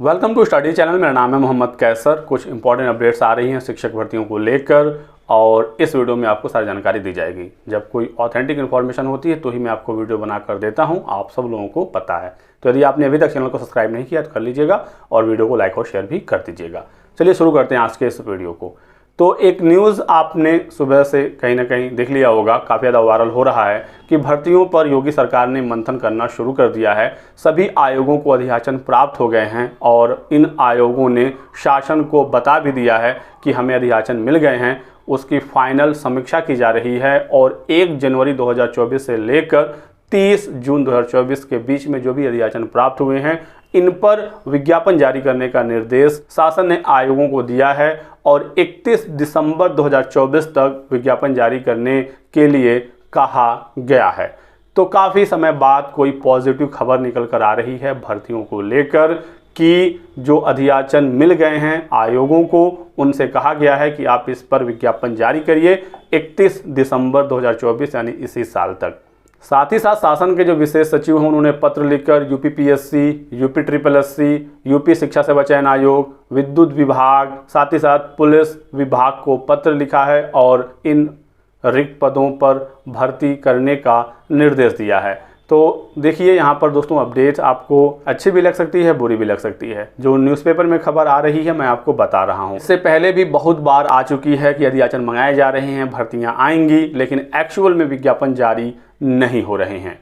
Welcome to study channel. मेरा नाम है मोहम्मद कैसर। कुछ इंपॉर्टेंट अपडेट्स आ रही हैं शिक्षक भर्तियों को लेकर और इस वीडियो में आपको सारी जानकारी दी जाएगी। जब कोई ऑथेंटिक इन्फॉर्मेशन होती है तो ही मैं आपको वीडियो बना कर देता हूं, आप सब लोगों को पता है। तो यदि आपने अभी तक चैनल को सब्सक्राइब नहीं किया तो कर लीजिएगा और वीडियो को लाइक और शेयर भी कर दीजिएगा। चलिए शुरू करते हैं आज के इस वीडियो को। तो एक न्यूज़ आपने सुबह से कहीं ना कहीं देख लिया होगा, काफ़ी ज़्यादा वायरल हो रहा है कि भर्तियों पर योगी सरकार ने मंथन करना शुरू कर दिया है। सभी आयोगों को अधियाचन प्राप्त हो गए हैं और इन आयोगों ने शासन को बता भी दिया है कि हमें अधियाचन मिल गए हैं। उसकी फाइनल समीक्षा की जा रही है और 1 जनवरी 2024 से लेकर 30 जून 2024 के बीच में जो भी अधियाचन प्राप्त हुए हैं इन पर विज्ञापन जारी करने का निर्देश शासन ने आयोगों को दिया है और 31 दिसंबर 2024 तक विज्ञापन जारी करने के लिए कहा गया है। तो काफ़ी समय बाद कोई पॉजिटिव खबर निकल कर आ रही है भर्तियों को लेकर कि जो अधियाचन मिल गए हैं आयोगों को, उनसे कहा गया है कि आप इस पर विज्ञापन जारी करिए 31 दिसंबर 2024 यानी इसी साल तक। साथ ही साथ शासन के जो विशेष सचिव हैं उन्होंने पत्र लिखकर UP PSC, UP triple SC, UP शिक्षा सेवा चयन आयोग, विद्युत विभाग, साथ ही साथ पुलिस विभाग को पत्र लिखा है और इन रिक्त पदों पर भर्ती करने का निर्देश दिया है। तो देखिए यहाँ पर दोस्तों अपडेट आपको अच्छी भी लग सकती है, बुरी भी लग सकती है। जो न्यूज़पेपर में खबर आ रही है मैं आपको बता रहा हूँ। इससे पहले भी बहुत बार आ चुकी है कि अधियाचन मंगाए जा रहे हैं, भर्तियाँ आएंगी, लेकिन एक्चुअल में विज्ञापन जारी नहीं हो रहे हैं।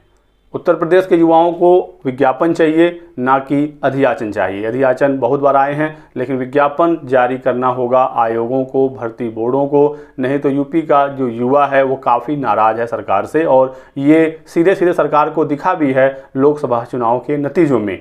उत्तर प्रदेश के युवाओं को विज्ञापन चाहिए, ना कि अधियाचन चाहिए। अधियाचन बहुत बार आए हैं लेकिन विज्ञापन जारी करना होगा आयोगों को, भर्ती बोर्डों को, नहीं तो यूपी का जो युवा है वो काफ़ी नाराज़ है सरकार से और ये सीधे सीधे सरकार को दिखा भी है लोकसभा चुनाव के नतीजों में।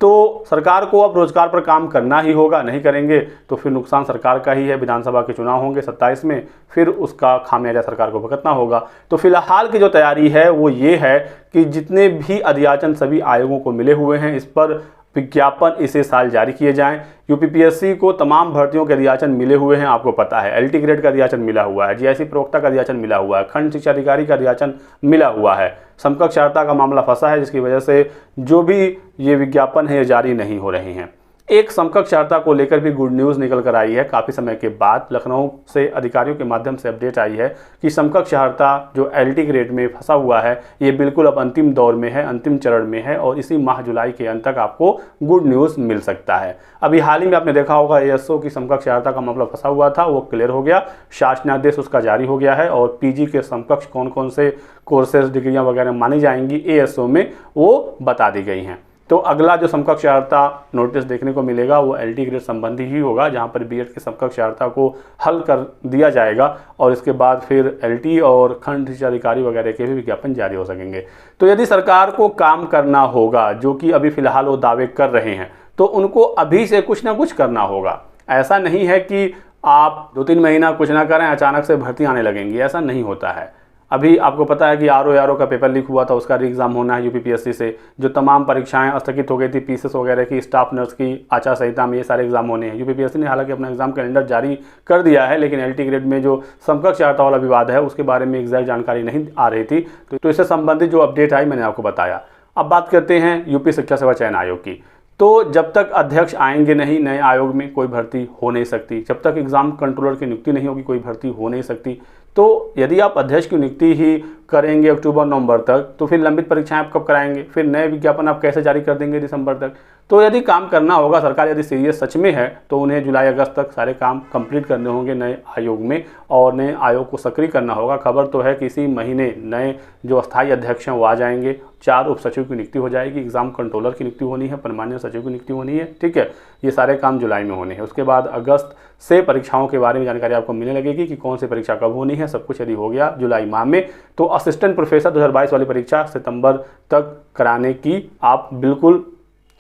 तो सरकार को अब रोजगार पर काम करना ही होगा, नहीं करेंगे तो फिर नुकसान सरकार का ही है। विधानसभा के चुनाव होंगे 27 में, फिर उसका खामियाजा सरकार को भुगतना होगा। तो फिलहाल की जो तैयारी है वो ये है कि जितने भी अधियाचन सभी आयोगों को मिले हुए हैं इस पर विज्ञापन इसी साल जारी किए जाएं। यूपीपीएससी को तमाम भर्तियों के अधियाचन मिले हुए हैं, आपको पता है। एलटी ग्रेड का अधियाचन मिला हुआ है, जीआईसी प्रवक्ता का अधियाचन मिला हुआ है, खंड शिक्षा अधिकारी का अधियाचन मिला हुआ है। समकक्षार्हता का मामला फंसा है जिसकी वजह से जो भी ये विज्ञापन है ये जारी नहीं हो रहे हैं। एक समकक्षार्हता को लेकर भी गुड न्यूज़ निकल कर आई है। काफ़ी समय के बाद लखनऊ से अधिकारियों के माध्यम से अपडेट आई है कि समकक्षार्हता जो एलटी ग्रेड में फंसा हुआ है ये बिल्कुल अब अंतिम दौर में है, अंतिम चरण में है और इसी माह जुलाई के अंत तक आपको गुड न्यूज़ मिल सकता है। अभी हाल ही में आपने देखा होगा एएसओ की समकक्षार्हता का मामला फंसा हुआ था, वो क्लियर हो गया, शासनादेश उसका जारी हो गया है और पीजी के समकक्ष कौन कौन से कोर्सेज, डिग्रियाँ वगैरह मानी जाएंगी एएसओ में वो बता दी गई हैं। तो अगला जो समकक्षार्हता नोटिस देखने को मिलेगा वो एलटी ग्रेड संबंधी ही होगा, जहां पर बीएड की समकक्षार्हता को हल कर दिया जाएगा और इसके बाद फिर एलटी और खंड शिक्षा अधिकारी वगैरह के भी विज्ञापन जारी हो सकेंगे। तो यदि सरकार को काम करना होगा, जो कि अभी फिलहाल वो दावे कर रहे हैं, तो उनको अभी से कुछ ना कुछ करना होगा। ऐसा नहीं है कि आप 2-3 महीना कुछ ना करें अचानक से भर्ती आने लगेंगी, ऐसा नहीं होता है। अभी आपको पता है कि आरओ का पेपर लीक हुआ था, उसका री एग्ज़ाम होना है यूपीपीएससी से। जो तमाम परीक्षाएं स्थगित हो गई थी, पीसीएस वगैरह की, स्टाफ नर्स की, आचार संहिता में, ये सारे एग्जाम होने हैं। यूपीपीएससी ने हालांकि अपना एग्जाम कैलेंडर जारी कर दिया है, लेकिन एलटी ग्रेड में जो समकक्षार्हता वाला विवाद है उसके बारे में एग्जैक्ट जानकारी नहीं आ रही थी। तो इससे संबंधित जो अपडेट आई मैंने आपको बताया। अब बात करते हैं यूपी शिक्षा सेवा चयन आयोग की। तो जब तक अध्यक्ष आएंगे नहीं नए आयोग में कोई भर्ती हो नहीं सकती, जब तक एग्ज़ाम कंट्रोलर की नियुक्ति नहीं होगी कोई भर्ती हो नहीं सकती। तो यदि आप अध्यक्ष की नियुक्ति ही करेंगे अक्टूबर-नवंबर तक, तो फिर लंबित परीक्षाएं आप कब कराएंगे, फिर नए विज्ञापन आप कैसे जारी कर देंगे दिसंबर तक। तो यदि काम करना होगा, सरकार यदि सीरियस सच में है, तो उन्हें जुलाई-अगस्त तक सारे काम कंप्लीट करने होंगे नए आयोग में और नए आयोग को सक्रिय करना होगा। खबर तो है कि इसी महीने नए जो अस्थायी अध्यक्ष हैं वो आ जाएंगे, 4 उप सचिव की नियुक्ति हो जाएगी, एग्जाम कंट्रोलर की नियुक्ति होनी है, परमानेंट सचिव की नियुक्ति होनी है, ठीक है। ये सारे काम जुलाई में होने हैं। उसके बाद अगस्त से परीक्षाओं के बारे में जानकारी आपको मिलने लगेगी कि कौन सी परीक्षा कब होनी है। सब कुछ यदि हो गया जुलाई माह में तो असिस्टेंट प्रोफेसर 2022 वाली परीक्षा सितंबर तक कराने की आप बिल्कुल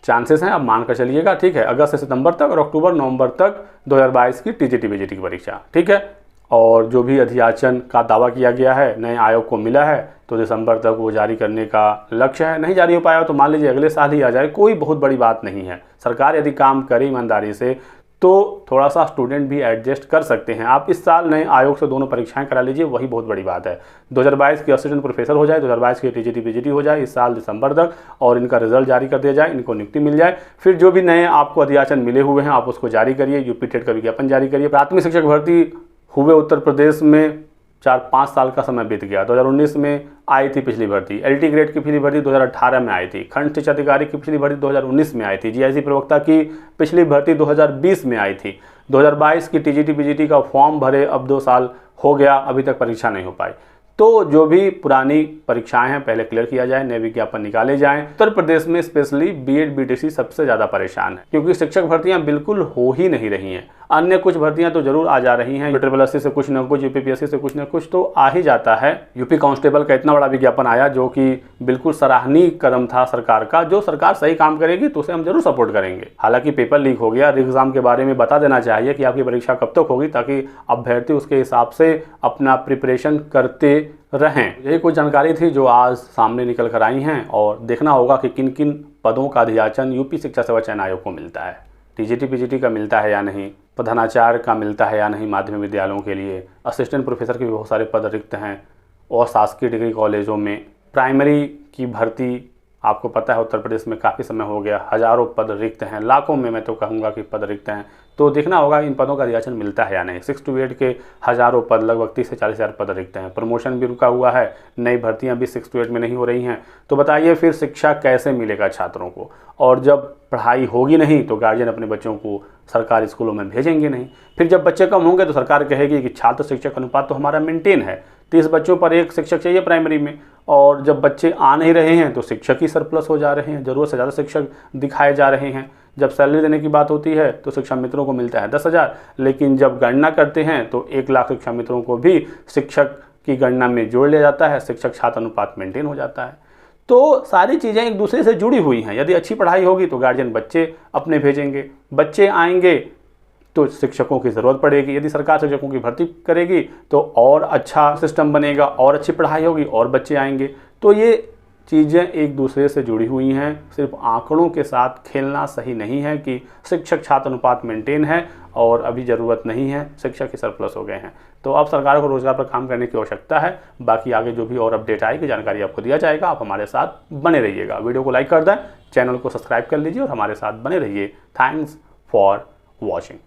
चांसेस हैं, आप मान कर चलिएगा, ठीक है। अगस्त से सितंबर तक और अक्टूबर-नवंबर तक 2022 की टीजीटी बीजीटी की परीक्षा, ठीक है। और जो भी अधियाचन का दावा किया गया है नए आयोग को मिला है तो दिसंबर तक वो जारी करने का लक्ष्य है। नहीं जारी हो पाया तो मान लीजिए अगले साल ही आ जाए, कोई बहुत बड़ी बात नहीं है। सरकार यदि काम करे ईमानदारी से तो थोड़ा सा स्टूडेंट भी एडजस्ट कर सकते हैं। आप इस साल नए आयोग से दोनों परीक्षाएं करा लीजिए, वही बहुत बड़ी बात है। 2022 की असिस्टेंट प्रोफेसर हो जाए, 2022 की टीजीटी पीजीटी हो जाए इस साल दिसंबर तक, और इनका रिजल्ट जारी कर दिया जाए, इनको नियुक्ति मिल जाए। फिर जो भी नए आपको अध्याचन मिले हुए हैं आप उसको जारी करिए, यूपी टेट का विज्ञापन जारी करिए। प्राथमिक शिक्षक भर्ती हुए उत्तर प्रदेश में 4-5 साल का समय बीत गया। 2019 में आई थी पिछली भर्ती, एलटी ग्रेड की पिछली भर्ती 2018 में आई थी, खंड शिक्षा अधिकारी की पिछली भर्ती 2019 में आई थी, जीआईसी प्रवक्ता की पिछली भर्ती 2020 में आई थी। 2022 की टीजीटी पीजीटी का फॉर्म भरे अब 2 साल हो गया, अभी तक परीक्षा नहीं हो पाई। तो जो भी पुरानी परीक्षाएं हैं पहले क्लियर किया जाए, नए विज्ञापन निकाले जाएं। उत्तर प्रदेश में स्पेशली बीएड बीटीसी सबसे ज़्यादा परेशान है, क्योंकि शिक्षक भर्तियां बिल्कुल हो ही नहीं रही हैं। अन्य कुछ भर्तियां तो जरूर आ जा रही हैं, SSSC से कुछ न कुछ, यूपीपीएससी से कुछ न कुछ तो आ ही जाता है। यूपी कांस्टेबल का इतना बड़ा विज्ञापन आया जो कि बिल्कुल सराहनीय कदम था सरकार का। जो सरकार सही काम करेगी तो उसे हम जरूर सपोर्ट करेंगे। हालांकि पेपर लीक हो गया, एग्जाम के बारे में बता देना चाहिए कि आपकी परीक्षा कब तक होगी, ताकि अभ्यर्थी उसके हिसाब से अपना प्रिपरेशन करते रहें। यही कुछ जानकारी थी जो आज सामने निकल कर आई हैं, और देखना होगा कि किन किन पदों का अध्याचन यूपी शिक्षा सेवा चयन आयोग को मिलता है। टीजीटी पीजीटी का मिलता है या नहीं, प्रधानाचार्य का मिलता है या नहीं माध्यमिक विद्यालयों के लिए, असिस्टेंट प्रोफेसर के भी बहुत सारे पद रिक्त हैं, और शासकीय डिग्री कॉलेजों में प्राइमरी की भर्ती आपको पता है उत्तर प्रदेश में काफ़ी समय हो गया, हज़ारों पद रिक्त हैं, लाखों में मैं तो कहूँगा कि पद रिक्त हैं। तो देखना होगा इन पदों का अध्याचन मिलता है या नहीं। 6 to 8 के हज़ारों पद, लगभग 30 से 40 हज़ार पद रिक्त हैं। प्रमोशन भी रुका हुआ है, नई भर्तियां भी 6 to 8 में नहीं हो रही हैं। तो बताइए फिर शिक्षा कैसे मिलेगा छात्रों को? और जब पढ़ाई होगी नहीं तो गार्जियन अपने बच्चों को सरकारी स्कूलों में भेजेंगे नहीं। फिर जब बच्चे कम होंगे तो सरकार कहेगी कि छात्र शिक्षक अनुपात तो हमारा मेंटेन है, 30 बच्चों पर 1 शिक्षक चाहिए प्राइमरी में, और जब बच्चे आ नहीं रहे हैं तो शिक्षक ही सरप्लस हो जा रहे हैं, ज़रूरत से ज़्यादा शिक्षक दिखाए जा रहे हैं। जब सैलरी देने की बात होती है तो शिक्षा मित्रों को मिलता है 10,000, लेकिन जब गणना करते हैं तो 1 लाख शिक्षा मित्रों को भी शिक्षक की गणना में जोड़ लिया जाता है, शिक्षक छात्र अनुपात मेंटेन हो जाता है। तो सारी चीज़ें एक दूसरे से जुड़ी हुई हैं। यदि अच्छी पढ़ाई होगी तो गार्जियन बच्चे अपने भेजेंगे, बच्चे आएंगे तो शिक्षकों की ज़रूरत पड़ेगी। यदि सरकार शिक्षकों की भर्ती करेगी तो और अच्छा सिस्टम बनेगा, और अच्छी पढ़ाई होगी और बच्चे आएंगे। तो ये चीज़ें एक दूसरे से जुड़ी हुई हैं। सिर्फ आंकड़ों के साथ खेलना सही नहीं है कि शिक्षक छात्र अनुपात मेंटेन है और अभी ज़रूरत नहीं है, शिक्षक ही सरप्लस हो गए हैं। तो अब सरकार को रोजगार पर काम करने की आवश्यकता है। बाकी आगे जो भी और अपडेट आएगी जानकारी आपको दिया जाएगा। आप हमारे साथ बने रहिएगा। वीडियो को लाइक कर दें, चैनल को सब्सक्राइब कर लीजिए और हमारे साथ बने रहिए। Thanks for watching.